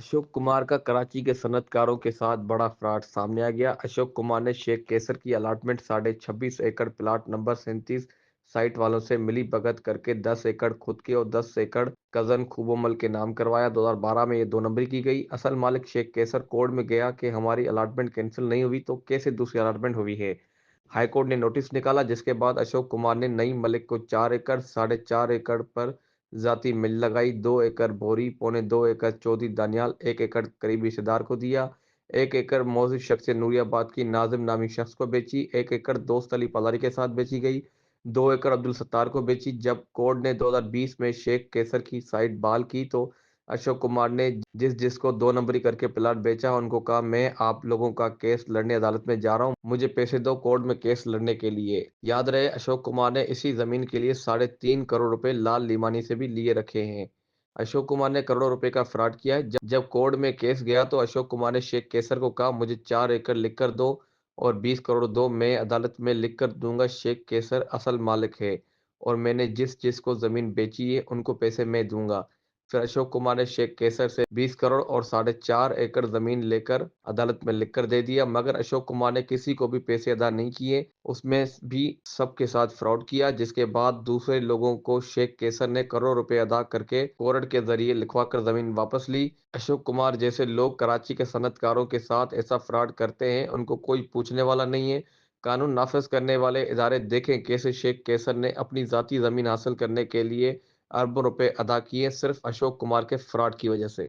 अशोक कुमार का कराची के सनतकारों के साथ बड़ा फ्रॉड सामने आ गया। अशोक कुमार ने शेख केसर की अलाटमेंट 26.5 एकड़ प्लाट नंबर 37 साइट वालों से मिली भगत करके 10 एकड़ खुद के और 10 एकड़ कजन खूबोमल के नाम करवाया। 2012 में ये दो नंबरी की गई। असल मालिक शेख केसर कोर्ट में गया कि हमारी अलाटमेंट कैंसिल नहीं हुई तो कैसे दूसरी अलाटमेंट हुई है। हाईकोर्ट ने नोटिस निकाला, जिसके बाद अशोक कुमार ने नई मलिक को 4 एकड़ 4.5 एकड़ पर जाती मिल लगाई, 2 एकड़ बोरी, पौने 2 एकड़ चौधरी दानियाल, 1 एकड़ करीबी रिश्तेदार को दिया, 1 एकड़ मौजूद शख्स नूरियाबाद की नाजिम नामी शख्स को बेची, 1 एकड़ दोस्त अली पलारी के साथ बेची गई, 2 एकड़ अब्दुल सत्तार को बेची। जब कोर्ट ने 2020 में शेख केसर की साइट बहाल की तो अशोक कुमार ने जिसको दो नंबरी करके प्लाट बेचा, उनको कहा, मैं आप लोगों का केस लड़ने अदालत में जा रहा हूँ, मुझे पैसे दो कोर्ट में केस लड़ने के लिए। याद रहे, अशोक कुमार ने इसी जमीन के लिए 3.5 करोड़ रुपए लाल लिमानी से भी लिए रखे हैं। अशोक कुमार ने करोड़ों रुपए का फ्रॉड किया है। जब कोर्ट में केस गया तो अशोक कुमार ने शेख केसर को कहा, मुझे 4 एकड़ लिख कर दो और 20 करोड़ दो, मैं अदालत में लिख कर दूंगा। शेख केसर असल मालिक है और मैंने जिसको जमीन बेची है उनको पैसे मैं दूंगा। फिर अशोक कुमार ने शेख केसर से 20 करोड़ और 4.5 एकड़ जमीन लेकर अदालत में लिखकर दे दिया, मगर अशोक कुमार ने किसी को भी पैसे अदा नहीं किए। उसमें भी सबके साथ फ्रॉड किया, जिसके बाद दूसरे लोगों को शेख केसर ने करोड़ रुपए अदा करके कोर्ट के जरिए लिखवा कर जमीन वापस ली। अशोक कुमार जैसे लोग कराची के सनतकारों के साथ ऐसा फ्रॉड करते हैं, उनको कोई पूछने वाला नहीं है। कानून नाफिज करने वाले इदारे देखें कैसे शेख केसर ने अपनी जाती जमीन हासिल करने के लिए अरबों रुपए अदा किए, सिर्फ अशोक कुमार के फ्रॉड की वजह से।